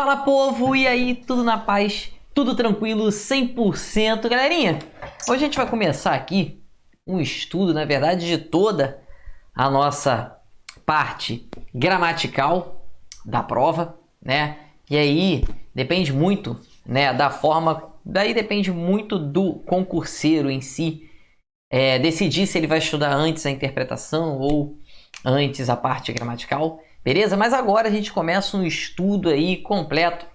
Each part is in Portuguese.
Fala, povo, e aí, tudo na paz, tudo tranquilo, 100%, galerinha? Hoje a gente vai começar aqui um estudo, na verdade, de toda a nossa parte gramatical da prova, né? E aí depende muito, né, da forma, daí depende muito do concurseiro em si, decidir se ele vai estudar antes a interpretação ou antes a parte gramatical. Beleza? Mas agora a gente começa um estudo aí completo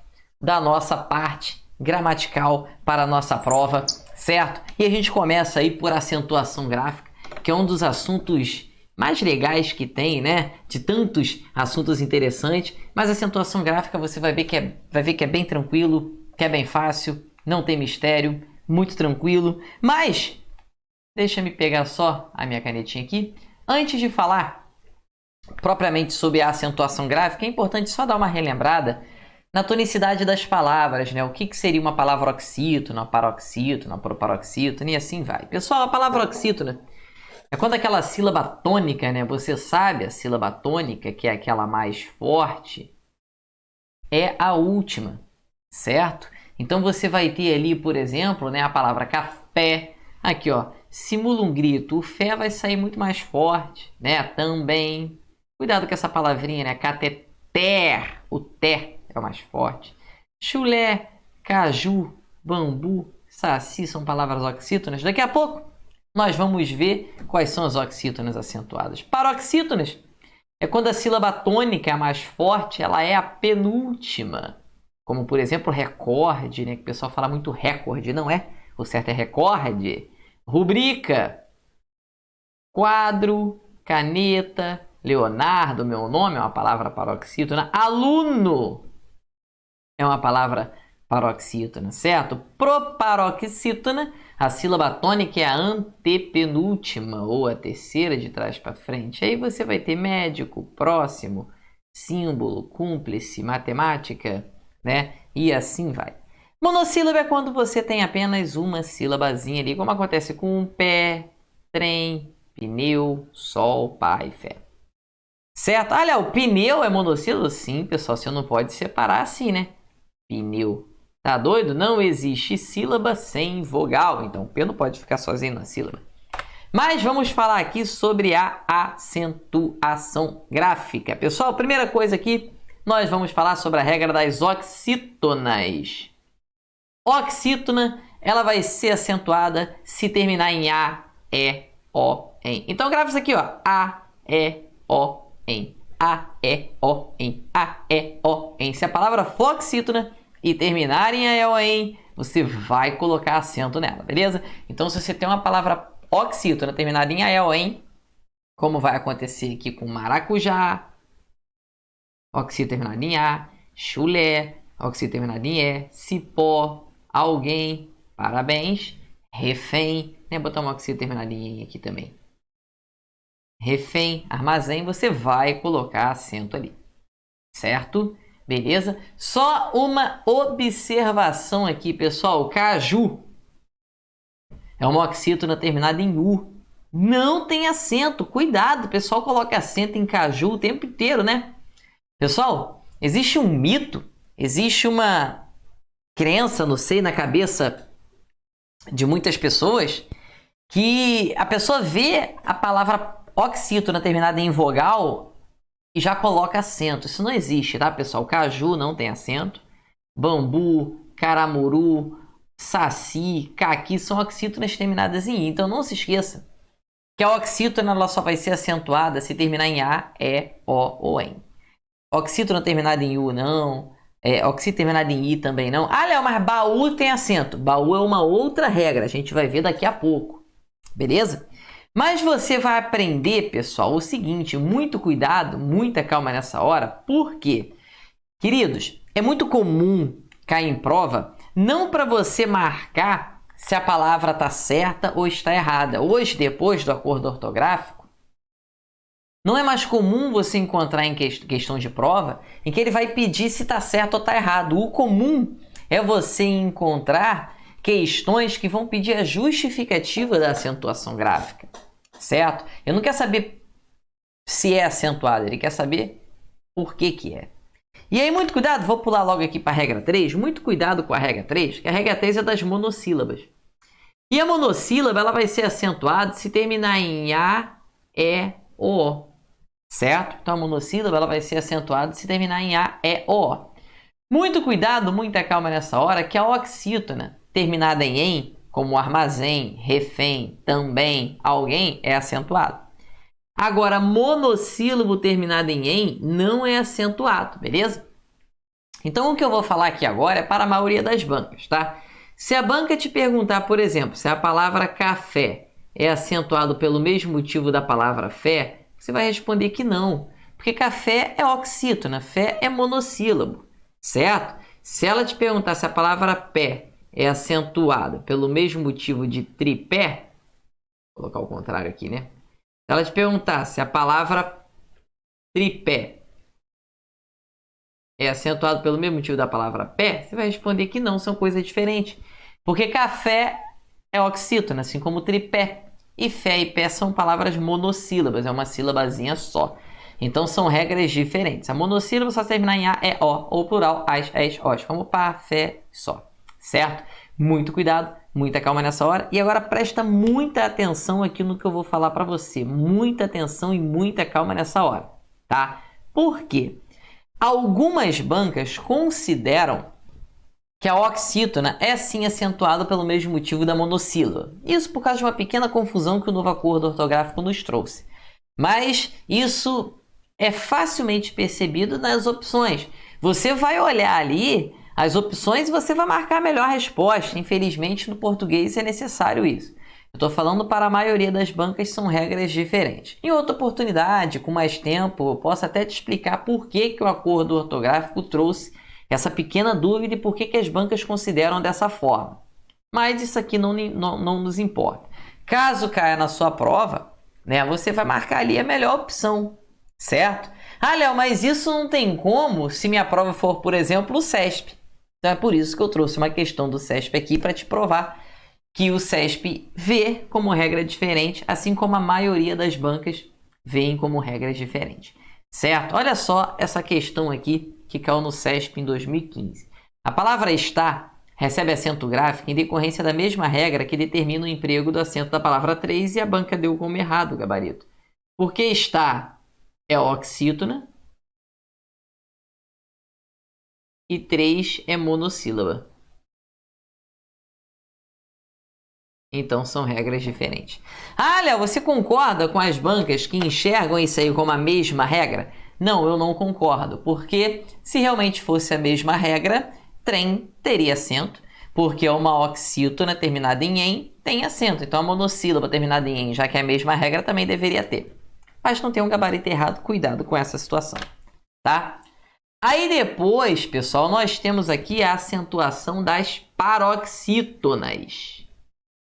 da nossa parte gramatical para a nossa prova, certo? E a gente começa aí por acentuação gráfica, que é um dos assuntos mais legais que tem, né? De tantos assuntos interessantes, mas a acentuação gráfica você vai ver que é bem tranquilo, que é bem fácil, não tem mistério, muito tranquilo. Mas deixa eu pegar só a minha canetinha aqui. Antes de falar propriamente sobre a acentuação gráfica, é importante só dar uma relembrada na tonicidade das palavras, né? O que seria uma palavra oxítona, paroxítona, proparoxítona e assim vai. Pessoal, a palavra oxítona é quando aquela sílaba tônica, né? Você sabe, a sílaba tônica, que é aquela mais forte, é a última, certo? Então você vai ter ali, por exemplo, né, a palavra café. Aqui, ó, simula um grito. O fé vai sair muito mais forte, né? Também. Cuidado com essa palavrinha, né? Cateter. O té é o mais forte. Chulé, caju, bambu, saci são palavras oxítonas. Daqui a pouco nós vamos ver quais são as oxítonas acentuadas. Paroxítonas é quando a sílaba tônica é a mais forte, ela é a penúltima. Como, por exemplo, recorde, né? Que o pessoal fala muito recorde, não é? O certo é recorde. Rubrica, quadro, caneta, Leonardo, meu nome é uma palavra paroxítona. Aluno é uma palavra paroxítona, certo? Proparoxítona, a sílaba tônica é a antepenúltima ou a terceira de trás para frente. Aí você vai ter médico, próximo, símbolo, cúmplice, matemática, né? E assim vai. Monossílaba é quando você tem apenas uma sílabazinha ali, como acontece com pé, trem, pneu, sol, pai, fé. Certo? Olha, o pneu é monossílabo? Sim, pessoal, você não pode separar assim, né? Pneu. Tá doido? Não existe sílaba sem vogal, então o P não pode ficar sozinho na sílaba. Mas vamos falar aqui sobre a acentuação gráfica. Pessoal, primeira coisa aqui, nós vamos falar sobre a regra das oxítonas. Oxítona, ela vai ser acentuada se terminar em A, E, O, em. Então grava isso aqui, ó. A, E, O, em. A, E, O, em. A, E, O, em. Se a palavra for oxítona e terminar em A, E, O, em, você vai colocar acento nela, beleza? Então, se você tem uma palavra oxítona terminada em A, E, O, em, como vai acontecer aqui com maracujá, oxítona terminada em A, chulé, oxítona terminada em E, cipó, alguém, parabéns, refém, né? Botar uma oxítona terminada em aqui também. Refém, armazém, você vai colocar acento ali, certo? Beleza? Só uma observação aqui, pessoal. Caju é uma oxítona terminada em U. Não tem acento. Cuidado, o pessoal coloca acento em caju o tempo inteiro, né? Pessoal, existe um mito, existe uma crença, não sei, na cabeça de muitas pessoas, que a pessoa vê a palavra oxítona terminada em vogal e já coloca acento. Isso não existe, tá, pessoal? Caju não tem acento. Bambu, caramuru, saci, caqui são oxítonas terminadas em I. Então não se esqueça que a oxítona ela só vai ser acentuada se terminar em A, E, O ou em. Oxítona terminada em U não. Oxítona terminada em I também não. Ah, Léo, mas baú tem acento. Baú é uma outra regra. A gente vai ver daqui a pouco. Beleza? Mas você vai aprender, pessoal, o seguinte. Muito cuidado, muita calma nessa hora. Por quê? Queridos, é muito comum cair em prova não para você marcar se a palavra está certa ou está errada. Hoje, depois do acordo ortográfico, não é mais comum você encontrar em questão de prova em que ele vai pedir se está certo ou está errado. O comum é você encontrar questões que vão pedir a justificativa da acentuação gráfica, certo? Ele não quer saber se é acentuado, ele quer saber por que é. E aí, muito cuidado, vou pular logo aqui para a regra 3. Muito cuidado com a regra 3, que a regra 3 é das monossílabas. E a monossílaba ela vai ser acentuada se terminar em A, E, O. Certo? Então a monossílaba ela vai ser acentuada se terminar em A, E, O. Muito cuidado, muita calma nessa hora, que a oxítona terminada em "em", como armazém, refém, também, alguém, é acentuado. Agora, monossílabo terminado em "em" não é acentuado, beleza? Então, o que eu vou falar aqui agora é para a maioria das bancas, tá? Se a banca te perguntar, por exemplo, se a palavra café é acentuado pelo mesmo motivo da palavra fé, você vai responder que não, porque café é oxítona, fé é monossílabo, certo? Se ela te perguntar se a palavra pé é acentuada pelo mesmo motivo de tripé, vou colocar o contrário aqui, né? Se ela te perguntar se a palavra tripé é acentuado pelo mesmo motivo da palavra pé, você vai responder que não, são coisas diferentes. Porque café é oxítona, assim como tripé. E fé e pé são palavras monossílabas, é uma sílabazinha só. Então são regras diferentes. A monossílaba só terminar em A, E, O, ou plural, as, es, os, como pá, fé, só. Certo? Muito cuidado, muita calma nessa hora. E agora presta muita atenção aqui no que eu vou falar para você. Muita atenção e muita calma nessa hora, tá? Por quê? Algumas bancas consideram que a oxítona é sim acentuada pelo mesmo motivo da monossílaba. Isso por causa de uma pequena confusão que o novo acordo ortográfico nos trouxe. Mas isso é facilmente percebido nas opções. Você vai olhar ali as opções e você vai marcar a melhor resposta. Infelizmente, no português é necessário isso. Eu estou falando para a maioria das bancas, são regras diferentes. Em outra oportunidade, com mais tempo, eu posso até te explicar por que o acordo ortográfico trouxe essa pequena dúvida e por que as bancas consideram dessa forma. Mas isso aqui não nos importa. Caso caia na sua prova, né, você vai marcar ali a melhor opção, certo? Ah, Léo, mas isso não tem como se minha prova for, por exemplo, o CESP. Então é por isso que eu trouxe uma questão do CESP aqui para te provar que o CESP vê como regra diferente, assim como a maioria das bancas veem como regras diferentes. Certo? Olha só essa questão aqui que caiu no CESP em 2015. A palavra está recebe acento gráfico em decorrência da mesma regra que determina o emprego do acento da palavra 3 e a banca deu como errado o gabarito. Porque está é oxítona e 3 é monossílaba. Então são regras diferentes. Ah, Léo, você concorda com as bancas que enxergam isso aí como a mesma regra? Não, eu não concordo, porque se realmente fosse a mesma regra, trem teria acento, porque uma oxítona terminada em "em" tem acento. Então a monossílaba terminada em "em", já que é a mesma regra, também deveria ter. Mas não tem um gabarito errado, cuidado com essa situação, tá? Aí depois, pessoal, nós temos aqui a acentuação das paroxítonas.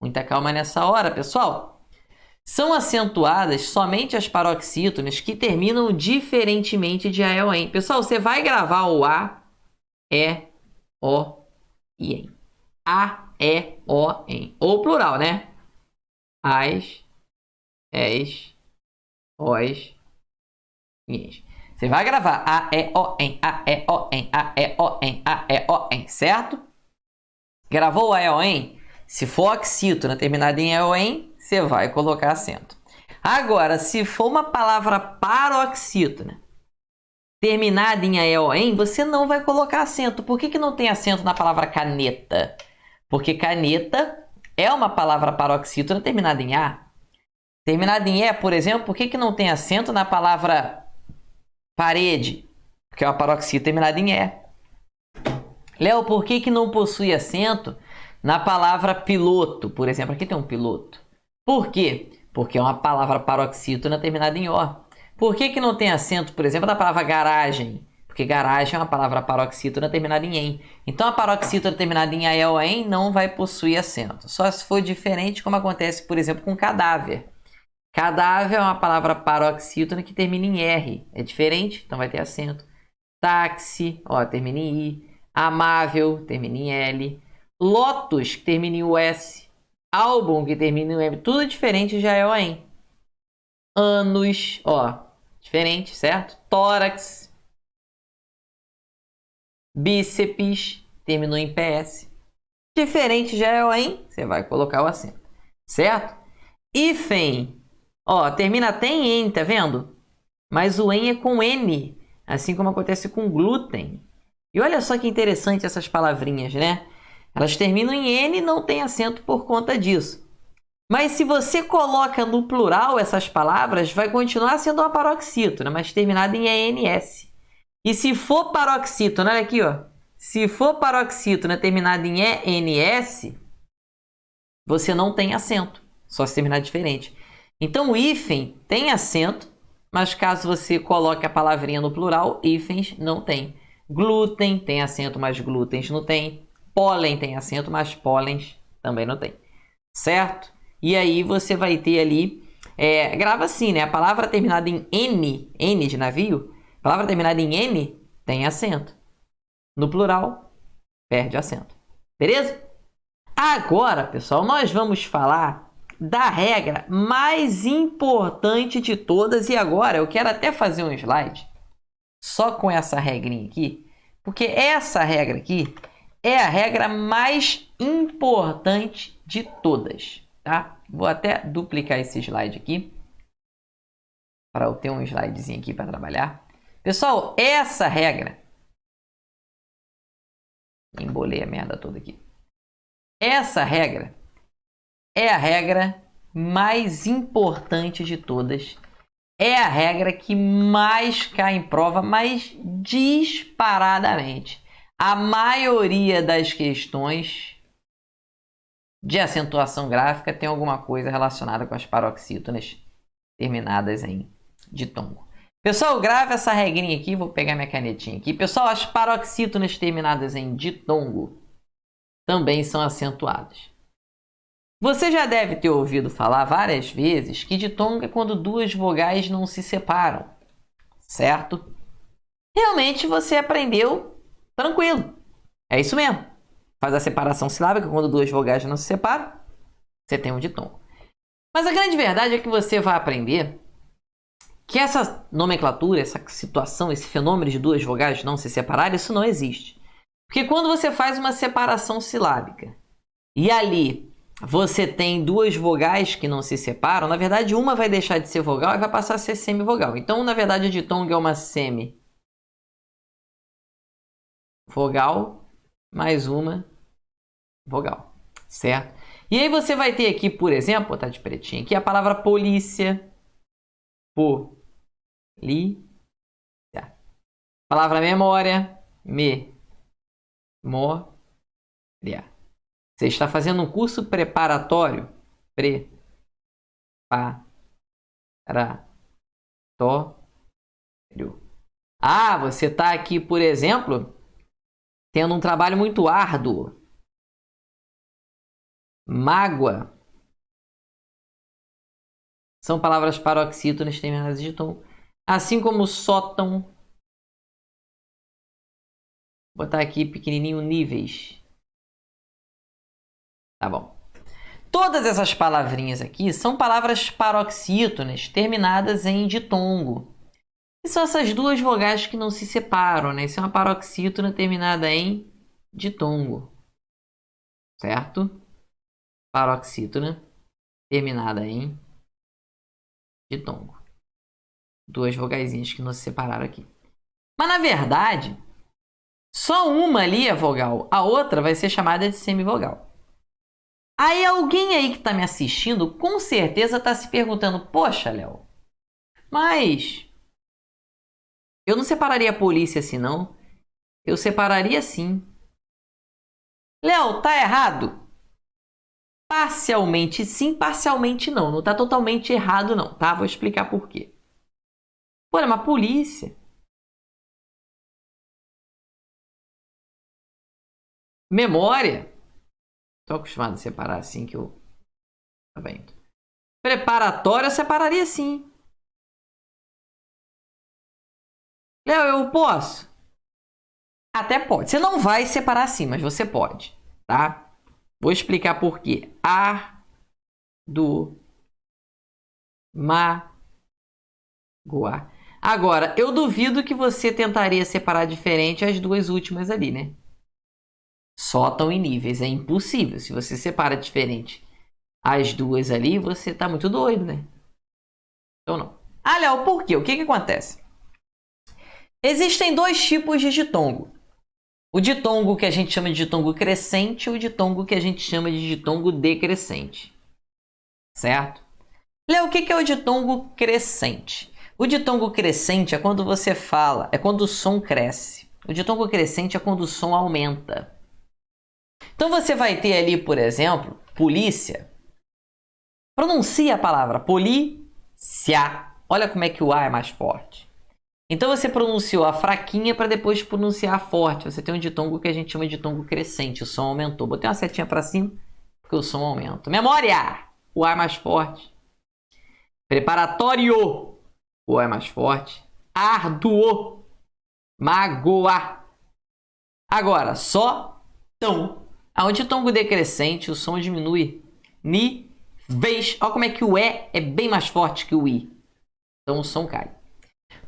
Muita calma nessa hora, pessoal. São acentuadas somente as paroxítonas que terminam diferentemente de A, E ou EM. Pessoal, você vai gravar o A, E, O e EM. A, E, O, EM. Ou plural, né? As, es, os e EM. Você vai gravar A, E, O, EM, A, E, O, EM, A, E, O, EM, A, E, O, EM, certo? Gravou o A, E, O, EM? Se for oxítona terminada em E ou EM, você vai colocar acento. Agora, se for uma palavra paroxítona terminada em E ou EM, você não vai colocar acento. Por que não tem acento na palavra caneta? Porque caneta é uma palavra paroxítona terminada em A. Terminada em E, por exemplo, por que não tem acento na palavra parede? Porque é uma paroxítona terminada em E. Léo, por que não possui acento na palavra piloto? Por exemplo, aqui tem um piloto. Por quê? Porque é uma palavra paroxítona terminada em O. Por que não tem acento, por exemplo, na palavra garagem? Porque garagem é uma palavra paroxítona terminada em EM. Então, a paroxítona terminada em A, E ou EM não vai possuir acento. Só se for diferente, como acontece, por exemplo, com cadáver. Cadáver é uma palavra paroxítona que termina em R. É diferente, então vai ter acento. Táxi, ó, termina em I. Amável, termina em L. Lotus, que termina em US. Álbum, que termina em M. Tudo diferente de A, E ou EM. Anos, ó, diferente, certo? Tórax. Bíceps, terminou em PS. Diferente já é o em, você vai colocar o acento. Certo? Hífen, ó, termina até em, tá vendo? Mas o em é com N, assim como acontece com glúten. E olha só que interessante essas palavrinhas, né? Elas terminam em N e não tem acento por conta disso. Mas se você coloca no plural essas palavras, vai continuar sendo uma paroxítona, mas terminada em ENS. E se for paroxítona, olha aqui, ó. Se for paroxítona terminada em ENS, você não tem acento, só se terminar diferente. Então o hífen tem acento, mas caso você coloque a palavrinha no plural, hífens não tem. Glúten tem acento, mas glútens não tem. Pólen tem acento, mas pólens também não tem. Certo? E aí você vai ter ali, grava assim, né? A palavra terminada em N, N de navio, a palavra terminada em N tem acento. No plural, perde acento. Beleza? Agora, pessoal, nós vamos falar da regra mais importante de todas. E agora eu quero até fazer um slide só com essa regrinha aqui, porque essa regra aqui é a regra mais importante de todas, tá? Vou até duplicar esse slide aqui para eu ter um slidezinho aqui para trabalhar. Pessoal, essa regra... Embolei a merda toda aqui. Essa regra é a regra mais importante de todas. É a regra que mais cai em prova, mas disparadamente. A maioria das questões de acentuação gráfica tem alguma coisa relacionada com as paroxítonas terminadas em ditongo. Pessoal, grave essa regrinha aqui, vou pegar minha canetinha aqui. Pessoal, as paroxítonas terminadas em ditongo também são acentuadas. Você já deve ter ouvido falar várias vezes que ditongo é quando duas vogais não se separam, certo? Realmente você aprendeu tranquilo. É isso mesmo. Faz a separação silábica quando duas vogais não se separam, você tem um ditongo. Mas a grande verdade é que você vai aprender que essa nomenclatura, essa situação, esse fenômeno de duas vogais não se separarem, isso não existe. Porque quando você faz uma separação silábica e ali você tem duas vogais que não se separam, na verdade uma vai deixar de ser vogal e vai passar a ser semivogal. Então, na verdade, a ditongo é uma semivogal mais uma vogal, certo? E aí você vai ter aqui, por exemplo, vou botar de pretinho aqui, a palavra polícia. Polícia. Palavra memória. Memória. Você está fazendo um curso preparatório. Preparatório. Ah, você está aqui, por exemplo, tendo um trabalho muito árduo. Mágoa. São palavras paroxítonas terminadas de tom. Assim como sótão. Vou botar aqui pequenininho níveis. Tá bom. Todas essas palavrinhas aqui são palavras paroxítonas terminadas em ditongo. E são essas duas vogais que não se separam, né? Isso é uma paroxítona terminada em ditongo. Certo? Paroxítona terminada em ditongo. Duas vogaizinhas que não se separaram aqui. Mas na verdade, só uma ali é vogal. A outra vai ser chamada de semivogal. Aí alguém aí que está me assistindo com certeza está se perguntando: poxa, Léo, mas eu não separaria a polícia assim, não? Eu separaria sim. Léo, tá errado? Parcialmente sim, parcialmente não. Não tá totalmente errado não, tá? Vou explicar por quê. Pô, é uma polícia. Memória. Tô acostumado a separar assim que eu... Tá vendo? Preparatório eu separaria sim. Léo, eu posso? Até pode. Você não vai separar assim, mas você pode, tá? Vou explicar por quê. Magoar. Agora, eu duvido que você tentaria separar diferente as duas últimas ali, né? Só estão em níveis, é impossível. Se você separa diferente as duas ali, você tá muito doido, né? Então não. Ah, Léo, por quê? O que acontece? Existem dois tipos de ditongo. O ditongo que a gente chama de ditongo crescente e o ditongo que a gente chama de ditongo decrescente. Certo? Léo, o que é o ditongo crescente? O ditongo crescente é quando você fala, é quando o som cresce. O ditongo crescente é quando o som aumenta. Então você vai ter ali, por exemplo, polícia. Pronuncia a palavra polícia. Olha como é que o A é mais forte. Então você pronunciou a fraquinha para depois pronunciar a forte. Você tem um ditongo que a gente chama de ditongo crescente. O som aumentou. Botei uma setinha para cima porque o som aumenta. Memória! O A é mais forte. Preparatório. O A é mais forte. Árduo. Magoa. Agora, só tão. Aonde o ditongo decrescente, o som diminui. Níveis. Olha como é que o E é bem mais forte que o I. Então o som cai.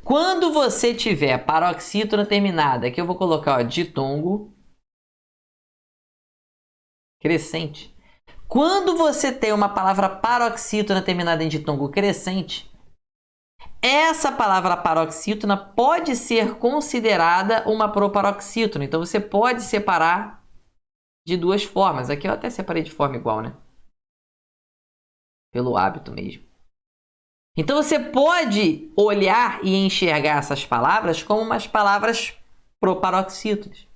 Quando você tiver paroxítona terminada, aqui eu vou colocar ó, ditongo crescente. Quando você tem uma palavra paroxítona terminada em ditongo crescente, essa palavra paroxítona pode ser considerada uma proparoxítona. Então você pode separar de duas formas. Aqui eu até separei de forma igual, né? Pelo hábito mesmo. Então você pode olhar e enxergar essas palavras como umas palavras proparoxítonas.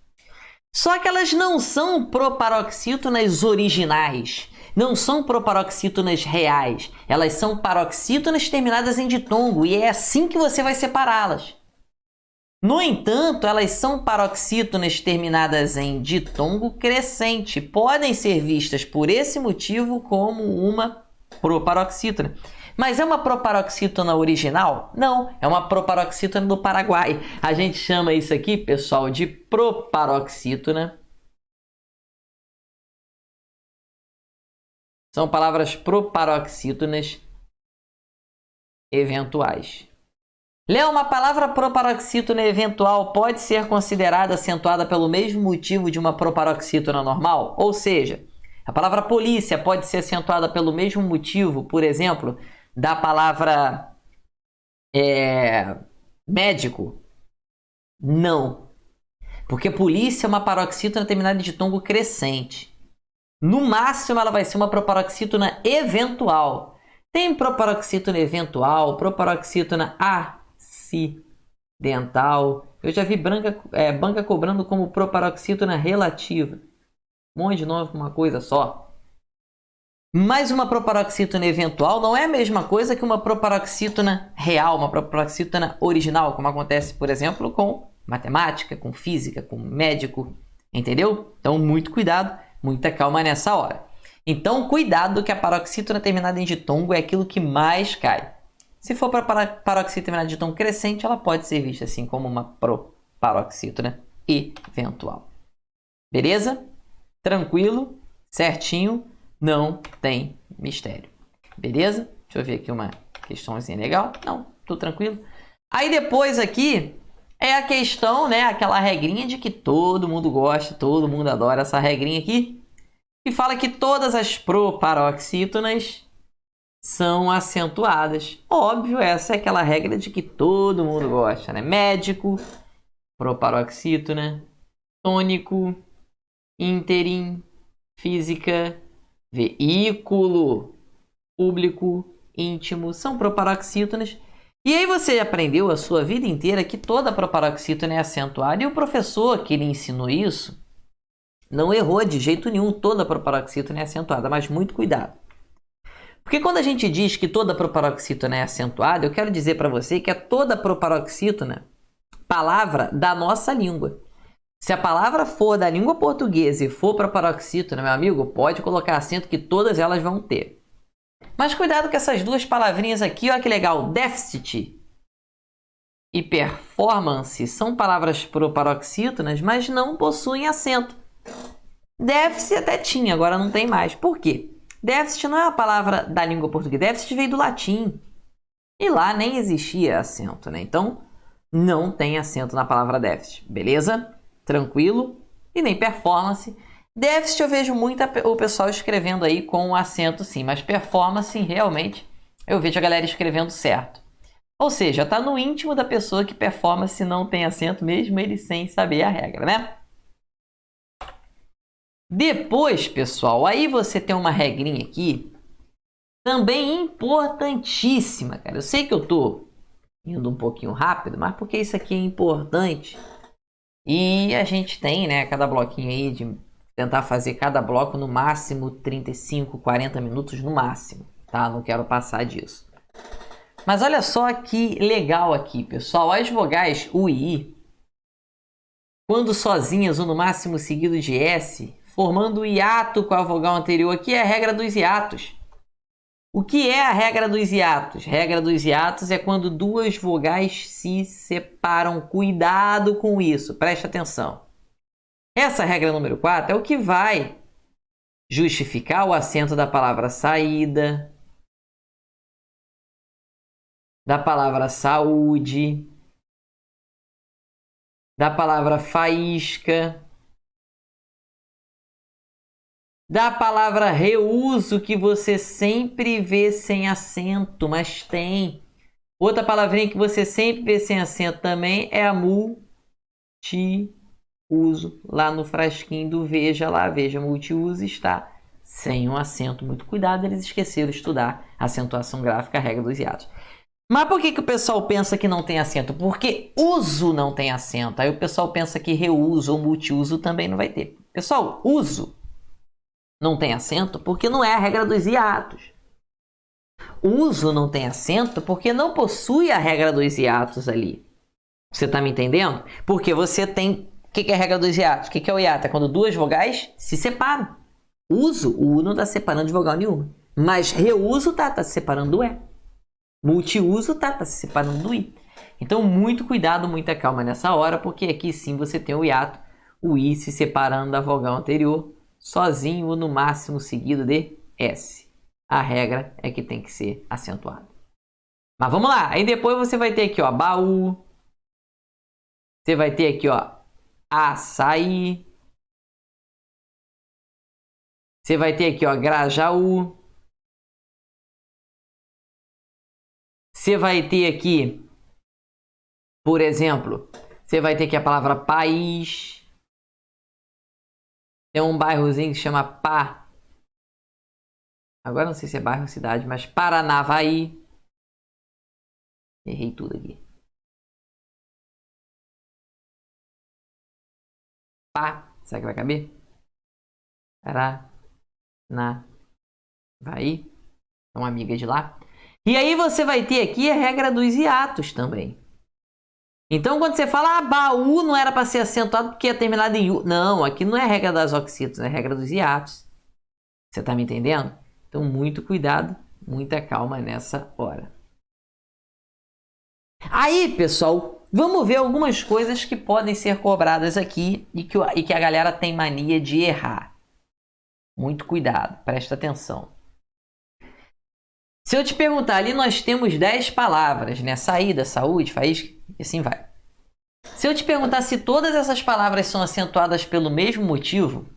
Só que elas não são proparoxítonas originais. Não são proparoxítonas reais. Elas são paroxítonas terminadas em ditongo. E é assim que você vai separá-las. No entanto, elas são paroxítonas terminadas em ditongo crescente. Podem ser vistas por esse motivo como uma proparoxítona. Mas é uma proparoxítona original? Não, é uma proparoxítona do Paraguai. A gente chama isso aqui, pessoal, de proparoxítona. São palavras proparoxítonas eventuais. Léo, uma palavra proparoxítona eventual pode ser considerada acentuada pelo mesmo motivo de uma proparoxítona normal? Ou seja, a palavra polícia pode ser acentuada pelo mesmo motivo, por exemplo, da palavra médico? Não. Porque polícia é uma paroxítona terminada de ditongo crescente. No máximo, ela vai ser uma proparoxítona eventual. Tem proparoxítona eventual, proparoxítona acidental. Eu já vi banca cobrando como proparoxítona relativa. Um monte de nome para uma coisa só. Mas uma proparoxítona eventual não é a mesma coisa que uma proparoxítona real, uma proparoxítona original, como acontece, por exemplo, com matemática, com física, com médico, entendeu? Então, muito cuidado, muita calma nessa hora. Então, cuidado que a paroxítona terminada em ditongo é aquilo que mais cai. Se for para paroxítona terminada em ditongo crescente, ela pode ser vista assim como uma proparoxítona eventual. Beleza? Tranquilo? Certinho? Não tem mistério. Beleza? Deixa eu ver aqui uma questãozinha legal. Não, tudo tranquilo. Aí depois aqui é a questão, né? Aquela regrinha de que todo mundo gosta, todo mundo adora essa regrinha aqui. Que fala que todas as proparoxítonas são acentuadas. Óbvio, essa é aquela regra de que todo mundo gosta, né? Médico, proparoxítona, tônico, ínterim, física, veículo, público, íntimo, são proparoxítonas. E aí você aprendeu a sua vida inteira que toda proparoxítona é acentuada. E o professor que lhe ensinou isso não errou de jeito nenhum. Toda proparoxítona é acentuada, mas muito cuidado. Porque quando a gente diz que toda proparoxítona é acentuada, eu quero dizer para você que é toda proparoxítona palavra da nossa língua. Se a palavra for da língua portuguesa e for proparoxítona, meu amigo, pode colocar acento que todas elas vão ter. Mas cuidado com essas duas palavrinhas aqui, olha que legal. Déficit e performance são palavras proparoxítonas, mas não possuem acento. Déficit até tinha, agora não tem mais. Por quê? Déficit não é uma palavra da língua portuguesa. Déficit veio do latim. E lá nem existia acento, né? Então, não tem acento na palavra déficit, beleza? Tranquilo? E nem performance. Déficit eu vejo muito o pessoal escrevendo aí com acento sim, mas performance realmente eu vejo a galera escrevendo certo. Ou seja, tá no íntimo da pessoa que performance não tem acento, mesmo ele sem saber a regra, né? Depois, pessoal, aí você tem uma regrinha aqui, também importantíssima, cara. Eu sei que eu tô indo um pouquinho rápido, mas porque isso aqui é importante. E a gente tem, né, cada bloquinho aí de tentar fazer cada bloco no máximo 35, 40 minutos no máximo, tá? Não quero passar disso. Mas olha só que legal aqui, pessoal. As vogais U e I, quando sozinhas ou no máximo seguido de S, formando o hiato com a vogal anterior, aqui é a regra dos hiatos. O que é a regra dos hiatos? Regra dos hiatos é quando duas vogais se separam. Cuidado com isso, preste atenção. Essa regra número 4 é o que vai justificar o acento da palavra saída, da palavra saúde, da palavra faísca, da palavra reuso, que você sempre vê sem acento, mas tem. Outra palavrinha que você sempre vê sem acento também é a multiuso. Lá no frasquinho do Veja lá, Veja multiuso está sem um acento. Muito cuidado, eles esqueceram de estudar acentuação gráfica, a regra dos hiatos. Mas por que o pessoal pensa que não tem acento? Porque uso não tem acento. Aí o pessoal pensa que reuso ou multiuso também não vai ter. Pessoal, uso não tem acento porque não é a regra dos hiatos. Uso não tem acento porque não possui a regra dos hiatos ali. Você tá me entendendo? Porque você tem... O que é a regra dos hiatos? O que é o hiato? É quando duas vogais se separam. Uso, o U não está separando de vogal nenhuma. Mas reuso tá se separando do E. Multiuso tá se separando do I. Então, muito cuidado, muita calma nessa hora, porque aqui sim você tem o hiato, o I se separando da vogal anterior, sozinho ou no máximo seguido de S. A regra é que tem que ser acentuado. Mas vamos lá. Aí depois você vai ter aqui, ó, baú. Você vai ter aqui, ó, açaí. Você vai ter aqui, ó, Grajaú. Você vai ter aqui, por exemplo, você vai ter aqui a palavra país. Tem um bairrozinho que se chama Pá. Agora não sei se é bairro ou cidade, mas Paranavaí. Errei tudo aqui. Pá. Será que vai caber? Paranavaí. É uma amiga de lá. E aí você vai ter aqui a regra dos hiatos também. Então, quando você fala, baú não era para ser acentuado porque é terminado em U. Não, aqui não é a regra das oxítonas, é a regra dos hiatos. Você tá me entendendo? Então, muito cuidado, muita calma nessa hora. Aí, pessoal, vamos ver algumas coisas que podem ser cobradas aqui e que a galera tem mania de errar. Muito cuidado, presta atenção. Se eu te perguntar, ali nós temos 10 palavras, né? Saída, saúde, faísca, e assim vai. Se eu te perguntar se todas essas palavras são acentuadas pelo mesmo motivo,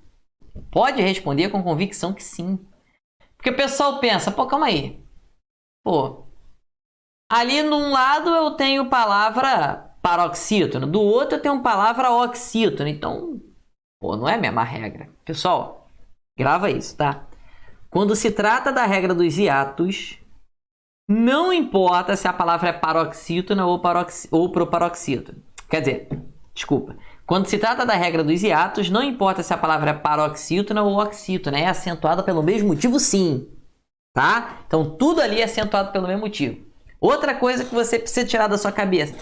pode responder com convicção que sim. Porque o pessoal pensa, pô, calma aí. Pô, ali num lado eu tenho palavra paroxítono, do outro eu tenho palavra oxítono. Então, pô, não é a mesma regra. Pessoal, grava isso, tá? Quando se trata da regra dos hiatos, não importa se a palavra é paroxítona ou proparoxítona. Quer dizer, desculpa. Quando se trata da regra dos hiatos, não importa se a palavra é paroxítona ou oxítona. É acentuada pelo mesmo motivo, sim. Tá? Então, tudo ali é acentuado pelo mesmo motivo. Outra coisa que você precisa tirar da sua cabeça.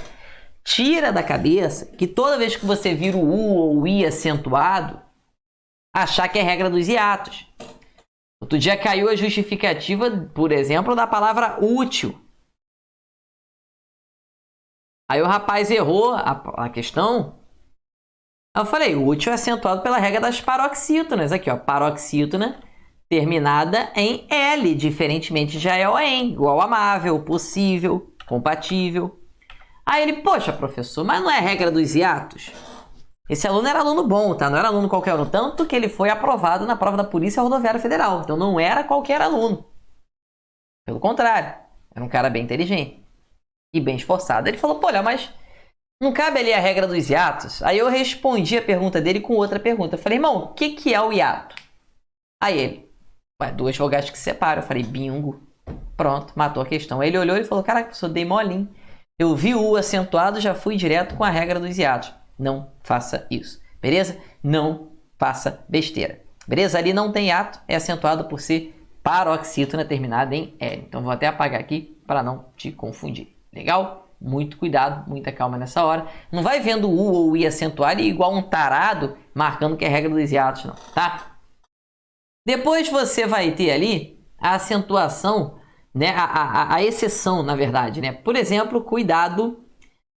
Tira da cabeça que toda vez que você vira o U ou o I acentuado, achar que é regra dos hiatos. Outro dia caiu a justificativa, por exemplo, da palavra útil. Aí o rapaz errou a questão. Aí eu falei, útil é acentuado pela regra das paroxítonas. Aqui, ó, paroxítona terminada em L, diferentemente de AEON, igual amável, possível, compatível. Aí ele, poxa, professor, mas não é regra dos hiatos? Esse aluno era aluno bom, tá? Não era aluno qualquer um, tanto que ele foi aprovado na prova da Polícia Rodoviária Federal. Então não era qualquer aluno. Pelo contrário, era um cara bem inteligente e bem esforçado. Ele falou, pô, olha, mas não cabe ali a regra dos hiatos? Aí eu respondi a pergunta dele com outra pergunta. Eu falei, irmão, o que é o hiato? Aí ele, ué, duas vogais que se separam. Eu falei, bingo. Pronto, matou a questão. Ele olhou e falou, caraca, professor, dei molinho. Eu vi o U acentuado, já fui direto com a regra dos hiatos. Não faça isso, beleza? Não faça besteira, beleza? Ali não tem hiato, é acentuado por ser paroxítona terminada em L. Então vou até apagar aqui para não te confundir, legal? Muito cuidado, muita calma nessa hora. Não vai vendo o U ou I acentuado igual um tarado marcando que é regra dos hiatos, não, tá? Depois você vai ter ali a acentuação, né? A exceção, na verdade, né? Por exemplo, cuidado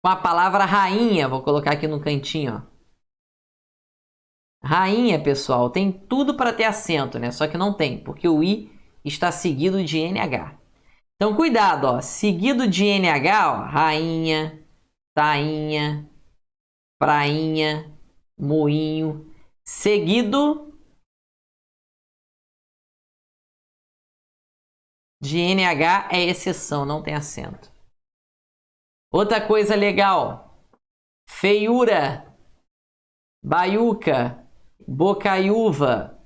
com a palavra rainha. Vou colocar aqui no cantinho, ó. Rainha, pessoal, tem tudo para ter acento, né? Só que não tem, porque o I está seguido de NH. Então, cuidado, ó. Seguido de NH, ó. Rainha, tainha, prainha, moinho. Seguido de NH é exceção, não tem acento. Outra coisa legal. Feiura, baiuca, bocaiúva.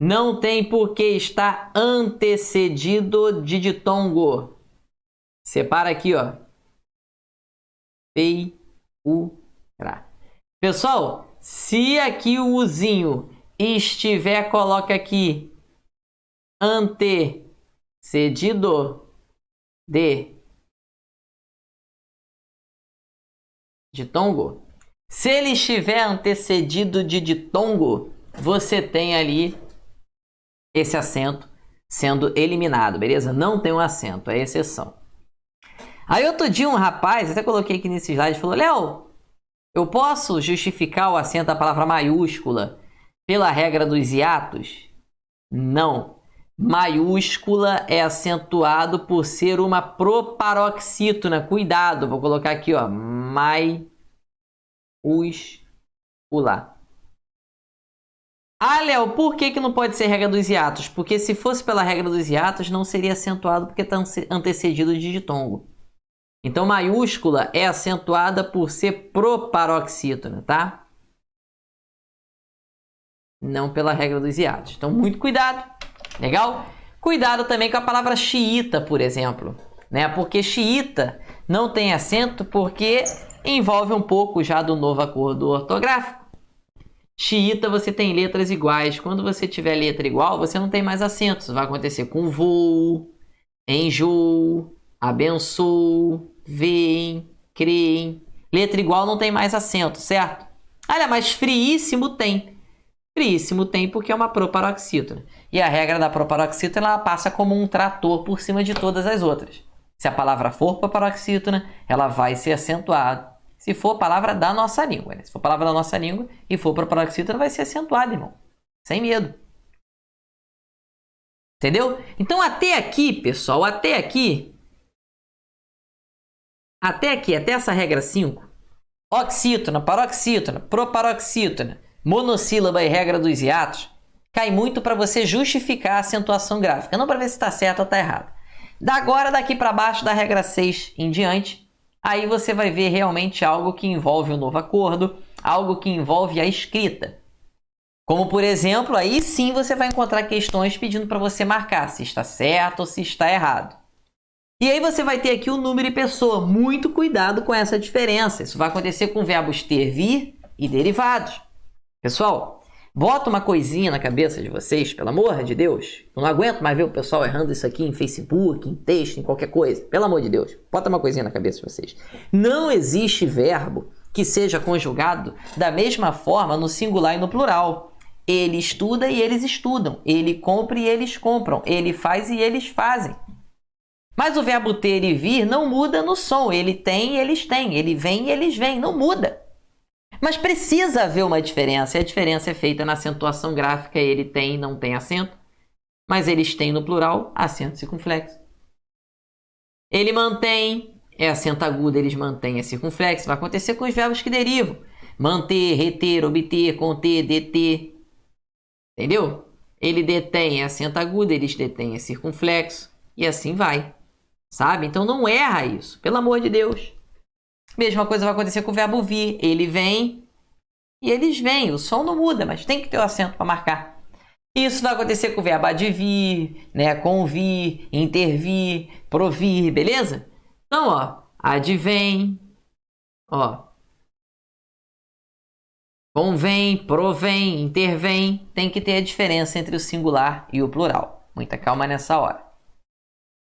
Não tem por que estar antecedido de ditongo. Separa aqui, ó. Feiura. Pessoal, se aqui o Uzinho estiver, coloca aqui antecedido de ditongo. Se ele estiver antecedido de ditongo, você tem ali esse acento sendo eliminado, beleza? Não tem um acento, é exceção. Aí outro dia um rapaz, até coloquei aqui nesse slide, falou, Léo, eu posso justificar o acento da palavra maiúscula pela regra dos hiatos? Não. Maiúscula é acentuado por ser uma proparoxítona. Cuidado, vou colocar aqui, ó, maiúscula. Ah, Léo, por que não pode ser regra dos hiatos? Porque se fosse pela regra dos hiatos, não seria acentuado porque está antecedido de ditongo. Então, maiúscula é acentuada por ser proparoxítona, tá? Não pela regra dos hiatos. Então, muito cuidado. Legal? Cuidado também com a palavra xiita, por exemplo, né? Porque xiita não tem acento porque envolve um pouco já do novo acordo ortográfico. Xiita você tem letras iguais. Quando você tiver letra igual, você não tem mais acentos. Vai acontecer com voo, enjoo, abençoo, veem, creem. Letra igual não tem mais acento, certo? Olha, mas friíssimo tem. Friíssimo tem porque é uma proparoxítona. E a regra da proparoxítona, ela passa como um trator por cima de todas as outras. Se a palavra for proparoxítona, ela vai ser acentuada. Se for palavra da nossa língua, né? Se for palavra da nossa língua e for proparoxítona, vai ser acentuada, irmão. Sem medo. Entendeu? Então, até aqui, pessoal, até essa regra 5, oxítona, paroxítona, proparoxítona, monossílaba e regra dos hiatos, cai muito para você justificar a acentuação gráfica, não para ver se está certo ou está errado. Agora, daqui para baixo da regra 6 em diante, aí você vai ver realmente algo que envolve o novo acordo, algo que envolve a escrita. Como, por exemplo, aí sim você vai encontrar questões pedindo para você marcar se está certo ou se está errado. E aí você vai ter aqui o número e pessoa. Muito cuidado com essa diferença. Isso vai acontecer com verbos ter, vir e derivados. Pessoal, bota uma coisinha na cabeça de vocês, pelo amor de Deus. Eu não aguento mais ver o pessoal errando isso aqui em Facebook, em texto, em qualquer coisa. Pelo amor de Deus, bota uma coisinha na cabeça de vocês. Não existe verbo que seja conjugado da mesma forma no singular e no plural. Ele estuda e eles estudam. Ele compra e eles compram. Ele faz e eles fazem. Mas o verbo ter e vir não muda no som. Ele tem e eles têm. Ele vem e eles vêm. Não muda. Mas precisa haver uma diferença. E a diferença é feita na acentuação gráfica. Ele tem e não tem acento. mas eles têm no plural acento circunflexo. Ele mantém, é acento agudo, eles mantêm, é circunflexo. Vai acontecer com os verbos que derivam. Manter, reter, obter, conter, deter. Entendeu? Ele detém, é acento agudo, eles detêm, é circunflexo. E assim vai. Sabe? Então não erra isso, pelo amor de Deus. Mesma coisa vai acontecer com o verbo vir. Ele vem e eles vêm. O som não muda, mas tem que ter o acento para marcar. Isso vai acontecer com o verbo advir, né? Convir, intervir, provir, beleza? Então, ó, advém, ó, convém, provém, intervém. Tem que ter a diferença entre o singular e o plural. Muita calma nessa hora.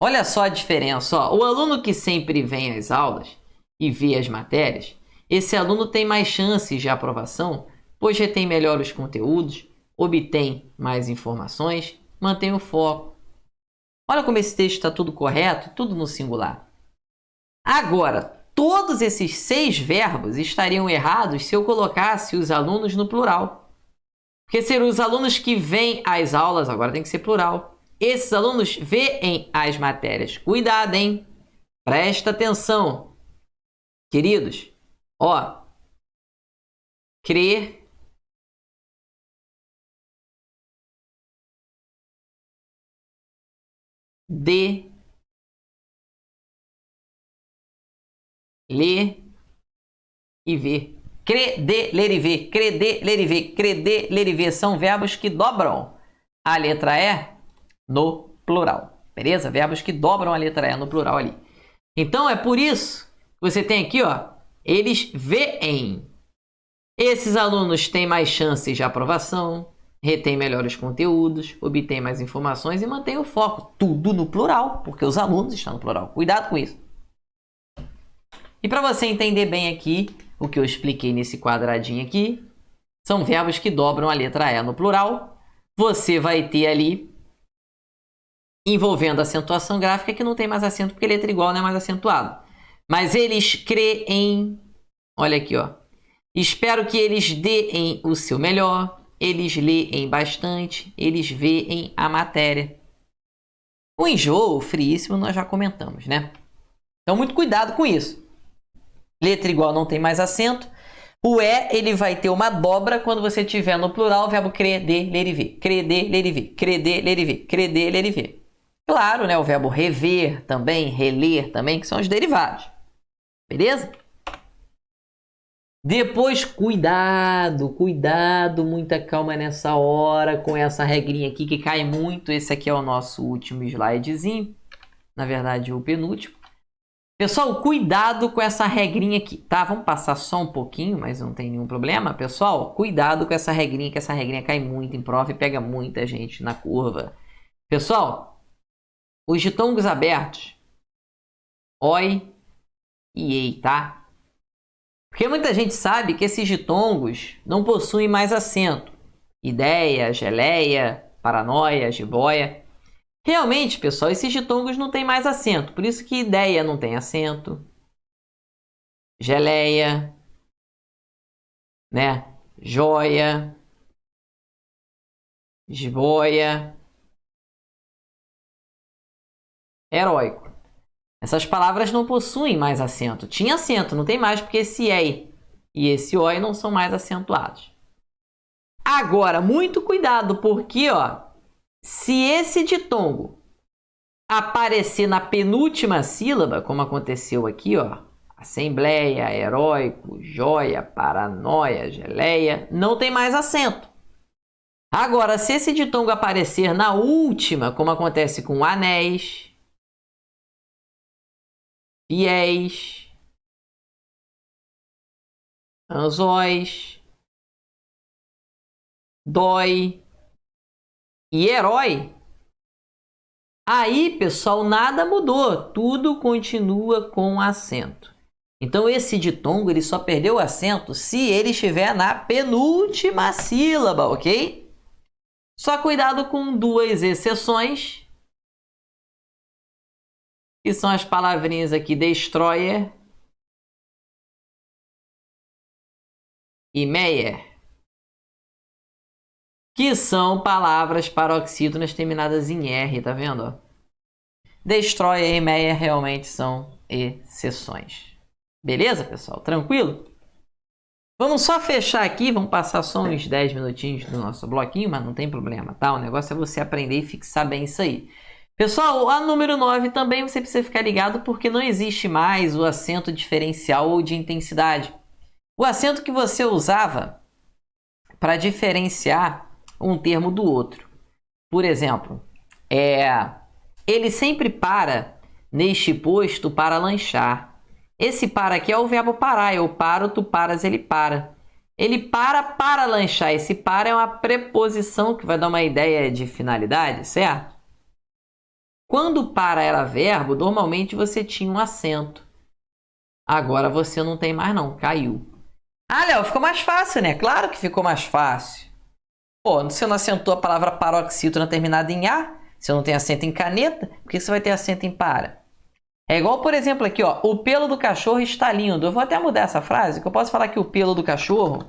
Olha só a diferença, ó. O aluno que sempre vem às aulas e vê as matérias, esse aluno tem mais chances de aprovação, pois retém melhor os conteúdos, obtém mais informações, mantém o foco. Olha como esse texto está tudo correto, tudo no singular. Agora, todos esses 6 verbos estariam errados se eu colocasse os alunos no plural. Porque seriam os alunos que vêm às aulas, agora tem que ser plural. Esses alunos veem as matérias. Cuidado, hein? Presta atenção. Queridos, ó, crer, de, ler e ver. Crer, de, ler e ver. Crer, de, ler e ver. Crer, de, ler e ver são verbos que dobram a letra E no plural. Beleza? Verbos que dobram a letra E no plural ali. Então, é por isso que você tem aqui, ó, eles veem. Esses alunos têm mais chances de aprovação, retêm melhores conteúdos, obtêm mais informações e mantêm o foco. Tudo no plural, porque os alunos estão no plural. Cuidado com isso. E para você entender bem aqui, o que eu expliquei nesse quadradinho aqui, são verbos que dobram a letra E no plural. Você vai ter ali, envolvendo acentuação gráfica, que não tem mais acento, porque letra igual não é mais acentuado. Mas eles creem, olha aqui, ó. Espero que eles deem o seu melhor, eles leem bastante, eles veem a matéria. O enjoo, o friíssimo, nós já comentamos, né? Então, muito cuidado com isso. Letra igual não tem mais acento. O E, ele vai ter uma dobra quando você tiver no plural o verbo crer, de, ler e ver. Crer, de, ler e ver. Crer, de, ler e ver. Crer, de, ler e ver. Claro, né? O verbo rever também, reler também, que são os derivados. Beleza? Depois, cuidado, muita calma nessa hora com essa regrinha aqui que cai muito. Esse aqui é o nosso último slidezinho. Na verdade, o penúltimo. Pessoal, cuidado com essa regrinha aqui, tá? Vamos passar só um pouquinho, mas não tem nenhum problema. Pessoal, cuidado com essa regrinha, que essa regrinha cai muito em prova e pega muita gente na curva. Pessoal, os ditongos abertos, oi e ei, tá? Porque muita gente sabe que esses ditongos não possuem mais acento. Ideia, geleia, paranoia, jiboia. Realmente, pessoal, esses ditongos não têm mais acento. Por isso que ideia não tem acento. Geleia, né? Joia, jiboia, heróico. Essas palavras não possuem mais acento. Tinha acento, não tem mais, porque esse ei e esse oi não são mais acentuados. Agora, muito cuidado, porque, ó, se esse ditongo aparecer na penúltima sílaba, como aconteceu aqui, ó, assembleia, heróico, joia, paranoia, geleia, não tem mais acento. Agora, se esse ditongo aparecer na última, como acontece com anéis, fiéis, anzóis, dói e herói, aí, pessoal, nada mudou, tudo continua com acento. Então, esse ditongo ele só perdeu o acento se ele estiver na penúltima sílaba, ok? Só cuidado com 2 exceções, que são as palavrinhas aqui destroyer e meyer. que são palavras paroxítonas terminadas em R, tá vendo? Ó? Destroyer e Meyer realmente são exceções. Beleza, pessoal? Tranquilo? Vamos só fechar aqui, vamos passar só uns 10 minutinhos do nosso bloquinho, mas não tem problema, tá? O negócio é você aprender e fixar bem isso aí. Pessoal, a número 9 também você precisa ficar ligado porque não existe mais o acento diferencial ou de intensidade. O acento que você usava para diferenciar um termo do outro. Por exemplo, ele sempre para neste posto para lanchar. Esse para aqui é o verbo parar. Eu paro, tu paras, ele para. Ele para lanchar. Esse para é uma preposição que vai dar uma ideia de finalidade, certo? Quando para era verbo, normalmente você tinha um acento. Agora você não tem mais não, caiu. Ah, Léo, ficou mais fácil, né? Claro que ficou mais fácil. Pô, você não acentou a palavra paroxítona terminada em A? Você não tem acento em caneta? Por que você vai ter acento em para? É igual, por exemplo, aqui, ó. O pelo do cachorro está lindo. Eu vou até mudar essa frase, que eu posso falar que o pelo do cachorro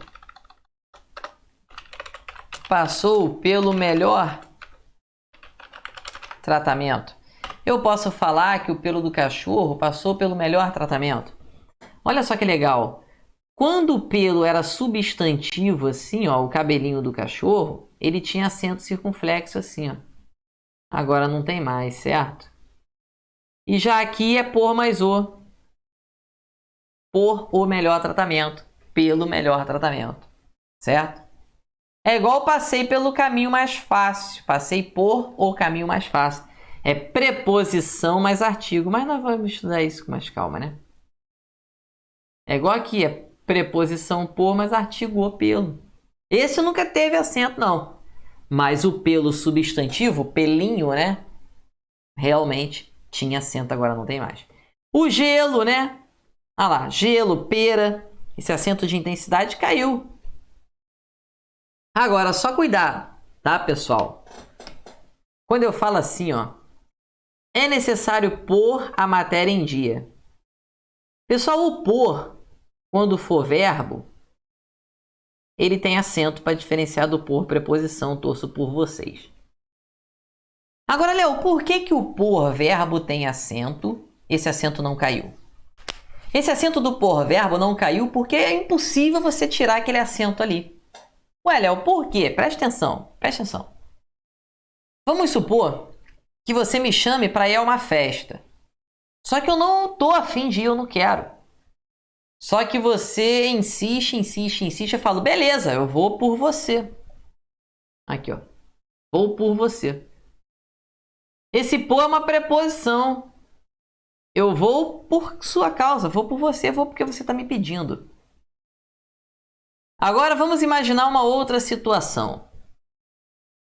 passou pelo melhor tratamento. Eu posso falar que o pelo do cachorro passou pelo melhor tratamento. Olha só que legal. Quando o pelo era substantivo, assim, ó, o cabelinho do cachorro, ele tinha acento circunflexo assim, ó. Agora não tem mais, certo? E já aqui é por mais o. Por o melhor tratamento. Pelo melhor tratamento. Certo? É igual passei pelo caminho mais fácil. Passei por o caminho mais fácil. É preposição mais artigo. Mas nós vamos estudar isso com mais calma, né? É igual aqui. É preposição por mais artigo o pelo. Esse nunca teve acento, não. Mas o pelo substantivo, pelinho, né? Realmente tinha acento, agora não tem mais. O gelo, né? Ah lá, gelo, pera. Esse acento de intensidade caiu. Agora, só cuidado, tá, pessoal? Quando eu falo assim, ó. É necessário pôr a matéria em dia. Pessoal, o pôr, quando for verbo, ele tem acento para diferenciar do por preposição. Torço por vocês. Agora, Léo, por que o por verbo tem acento? Esse acento não caiu. Esse acento do por verbo não caiu porque é impossível você tirar aquele acento ali. Ué, Léo, por quê? Presta atenção, presta atenção. Vamos supor que você me chame para ir a uma festa. Só que eu não tô afim de ir, eu não quero. Só que você insiste, eu falo, beleza, eu vou por você. Aqui, ó. Vou por você. Esse por é uma preposição. Eu vou por sua causa, vou por você, vou porque você está me pedindo. Agora vamos imaginar uma outra situação.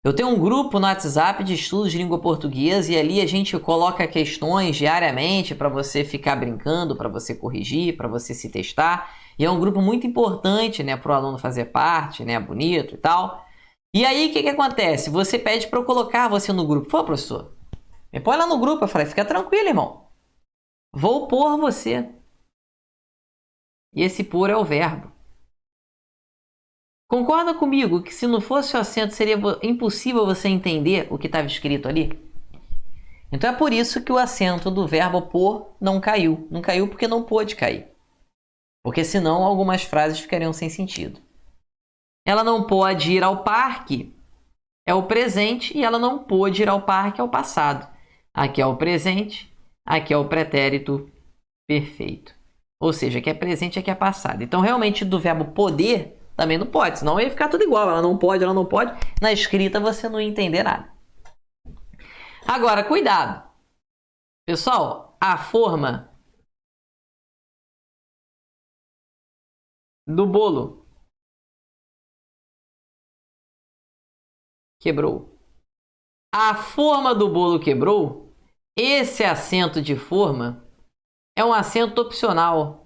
Eu tenho um grupo no WhatsApp de estudos de língua portuguesa e ali a gente coloca questões diariamente para você ficar brincando, para você corrigir, para você se testar. E é um grupo muito importante, né, para o aluno fazer parte, né, bonito e tal. E aí o que acontece? Você pede para eu colocar você no grupo. Pô, professor, me põe lá no grupo. Eu falei, fica tranquilo, irmão. Vou pôr você. E esse pôr é o verbo. Concorda comigo que se não fosse o acento seria impossível você entender o que estava escrito ali? Então é por isso que o acento do verbo pôr não caiu. Não caiu porque não pôde cair. Porque senão algumas frases ficariam sem sentido. Ela não pode ir ao parque é o presente e ela não pôde ir ao parque é o passado. Aqui é o presente, aqui é o pretérito perfeito. Ou seja, aqui é presente, aqui é passado. Então realmente do verbo poder também não pode, senão ia ficar tudo igual. Ela não pode. Na escrita você não ia entender nada. Agora, cuidado. Pessoal, a forma do bolo quebrou. A forma do bolo quebrou. Esse acento de forma é um acento opcional.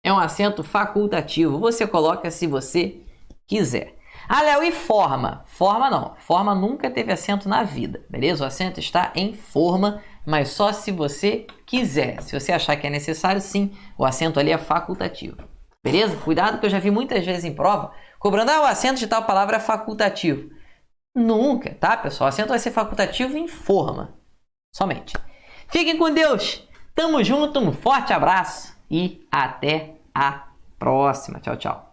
É um acento facultativo. Você coloca se você quiser. Ah, Léo, e forma? Forma não. Forma nunca teve acento na vida, beleza? O acento está em forma, mas só se você quiser. Se você achar que é necessário, sim, o acento ali é facultativo. Beleza? Cuidado que eu já vi muitas vezes em prova cobrando, o acento de tal palavra é facultativo. Nunca, tá, pessoal? O acento vai ser facultativo em forma. Somente. Fiquem com Deus. Tamo junto, um forte abraço e até a próxima. Tchau, tchau.